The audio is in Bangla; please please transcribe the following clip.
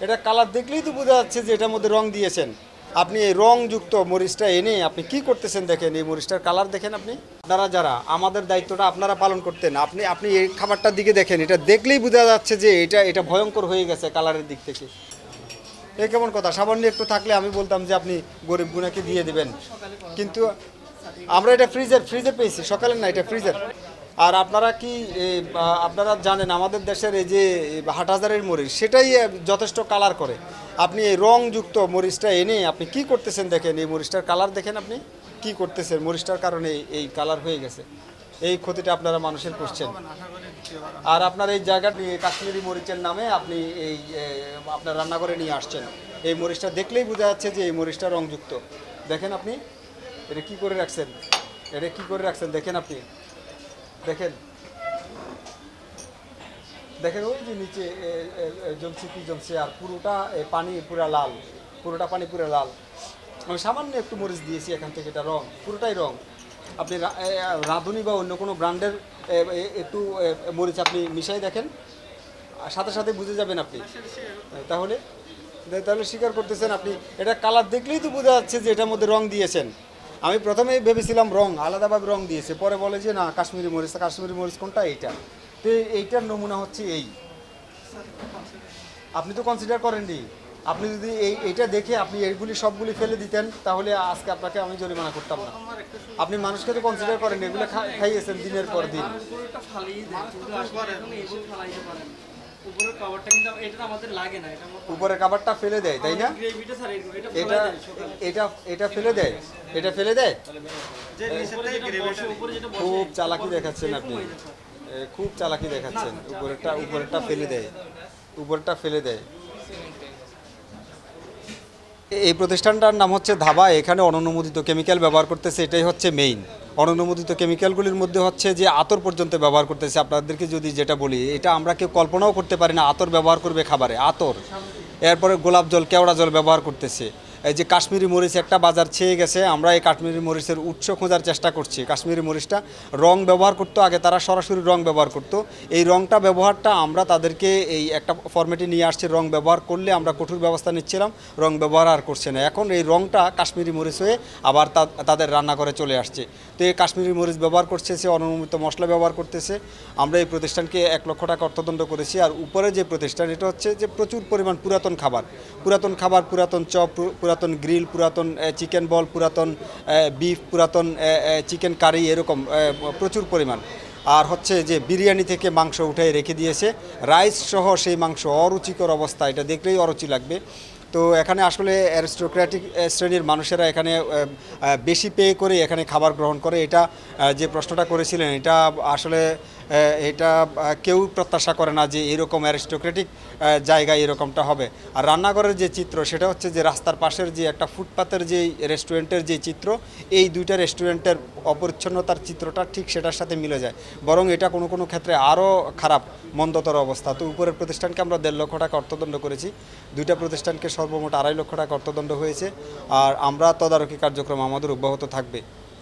এটা কালার দেখলেই তো বোঝা যাচ্ছে যে এটার মধ্যে রং দিয়েছেন। আপনি এই রংযুক্ত মরিচটা এনে আপনি কি করতেছেন দেখেন, এই মরিচটার কালার দেখেন আপনি। আপনারা যারা আমাদের দায়িত্বটা আপনারা পালন করতেন, আপনি আপনি এই খাবারটার দিকে দেখেন, এটা দেখলেই বোঝা যাচ্ছে যে এটা ভয়ঙ্কর হয়ে গেছে কালারের দিক থেকে। এই কেমন কথা, সামান্য একটু থাকলে আমি বলতাম যে আপনি গরিব গুনাকে দিয়ে দেবেন, কিন্তু আমরা এটা ফ্রিজে পেয়েছি, সকালে না, এটা ফ্রিজের। আর আপনারা কি আপনারা জানেন আমাদের দেশের এই যে হাটহাজারের মরিচ সেটাই যথেষ্ট কালার করে। আপনি এই রংযুক্ত মরিচটা এনে আপনি কি করতেছেন দেখেন, এই মরিচটার কালার দেখেন আপনি কি করতেছেন, মরিচটার কারণে এই কালার হয়ে গেছে। এই ক্ষতিটা আপনারা মানুষের করছেন। আর আপনার এই জায়গাটি কাশ্মীরি মরিচের নামে আপনি এই আপনার রান্নাঘরে নিয়ে আসছেন। এই মরিচটা দেখলেই বোঝা যাচ্ছে যে এই মরিচটা রংযুক্ত। দেখেন আপনি এটা কি করে রাখছেন, এটা কি করে রাখছেন দেখেন আপনি, দেখেন দেখেন ওই যে নিচে জমছে কি জমছে, আর পুরোটা পানি পুরা লাল, পুরোটা পানি পুরা লাল। আমি সামান্য একটু মরিচ দিয়েছি এখান থেকে, এটা রং পুরোটাই রং। আপনি রাঁধুনি বা অন্য কোনো ব্র্যান্ডের একটু মরিচ আপনি মিশাই দেখেন, সাথে সাথে বুঝে যাবেন আপনি। তাহলে তাহলে স্বীকার করতেছেন আপনি, এটা কালার দেখলেই তো বোঝা যাচ্ছে যে এটার মধ্যে রং দিয়েছেন। আমি প্রথমেই ভেবেছিলাম রং আলাদাভাবে রং দিয়েছে, পরে বলে যে না কাশ্মীরি মরিচ। কাশ্মীরি মরিচ কোনটা? এইটা। তো এইটার নমুনা হচ্ছে এই। আপনি তো কনসিডার করেননি। আপনি যদি এইটা দেখে আপনি এইগুলি সবগুলি ফেলে দিতেন তাহলে আজকে আপনাকে আমি জরিমানা করতাম না। আপনি মানুষকে তো কনসিডার করেন, এগুলো খাইয়েছেন দিনের পর দিন। উপরের কাভারটা ফেলে দেয়, তাই না? এটা এটা এটা ফেলে দেয়, এটা ফেলে দেয়। খুব চালাকি দেখাচ্ছেন আপনি, খুব চালাকি দেখাচ্ছেন। উপরেরটা ফেলে দেয়, উপরেরটা ফেলে দেয়। এই প্রতিষ্ঠানটার নাম হচ্ছে ধাবা। এখানে অননুমোদিত কেমিক্যাল ব্যবহার করতেছে, এটাই হচ্ছে মেইন। অননুমোদিত কেমিক্যালগুলির মধ্যে হচ্ছে যে আতর পর্যন্ত ব্যবহার করতেছে। আপনাদেরকে যদি যেটা বলি, এটা আমরা কেউ কল্পনাও করতে পারি না আতর ব্যবহার করবে খাবারে, আতর। এরপরে গোলাপ জল, কেওড়া জল ব্যবহার করতেছে। এই যে কাশ্মীরি মরিচ একটা বাজার ছেয়ে গেছে, আমরা এই কাশ্মীরি মরিচের উৎস খোঁজার চেষ্টা করছি। কাশ্মীরি মরিচটা রং ব্যবহার করতো আগে, তারা সরাসরি রং ব্যবহার করতো। এই রংটা ব্যবহারটা আমরা তাদেরকে এই একটা ফরম্যাটে নিয়ে আসছি, রং ব্যবহার করলে আমরা কঠোর ব্যবস্থা নিচ্ছিলাম, রং ব্যবহার আর করছে না। এখন এই রংটা কাশ্মীরি মরিচ হয়ে আবার তাদের রান্নাঘরে চলে আসছে। তো এই কাশ্মীরি মরিচ ব্যবহার করছে, অননুমোদিত মশলা ব্যবহার করতেছে। আমরা এই প্রতিষ্ঠানকে 1 লক্ষ টাকা অর্থদণ্ড করেছি। আর উপরে যে প্রতিষ্ঠান, এটা হচ্ছে যে প্রচুর পরিমাণ পুরাতন খাবার, পুরাতন চপ, পুরাতন গ্রিল, পুরাতন চিকেন বল, পুরাতন বিফ, পুরাতন চিকেন কারি, এরকম প্রচুর পরিমাণ। আর হচ্ছে যে বিরিয়ানি থেকে মাংস উঠে রেখে দিয়েছে, রাইস সহ সেই মাংস অরুচিকর অবস্থা, এটা দেখলেই অরুচি লাগবে। তো এখানে আসলে অ্যারিস্টোক্র্যাটিক শ্রেণীর মানুষেরা এখানে বেশি পে করে এখানে খাবার গ্রহণ করে। এটা যে প্রশ্নটা করেছিলেন, এটা আসলে এটা কেউ প্রত্যাশা করে না যে এরকম অ্যারিস্টোক্রেটিক জায়গায় এরকমটা হবে। আর রান্নাঘরের যে চিত্র, সেটা হচ্ছে যে রাস্তার পাশের যে একটা ফুটপাতের যে রেস্টুরেন্টের যে চিত্র, এই দুইটা রেস্টুরেন্টের অপরিচ্ছন্নতার চিত্রটা ঠিক সেটার সাথে মিলে যায়। বরং এটা কোনো কোনো ক্ষেত্রে আরও খারাপ, মন্দতর অবস্থা। তো উপরের প্রতিষ্ঠানকে আমরা 1.5 লক্ষ টাকা অর্থদণ্ড করেছি, দুইটা প্রতিষ্ঠানকে সর্বমোট 2.5 লক্ষ টাকা অর্থদণ্ড হয়েছে। আর আমরা তদারকি কার্যক্রম আমাদের অব্যাহত থাকবে।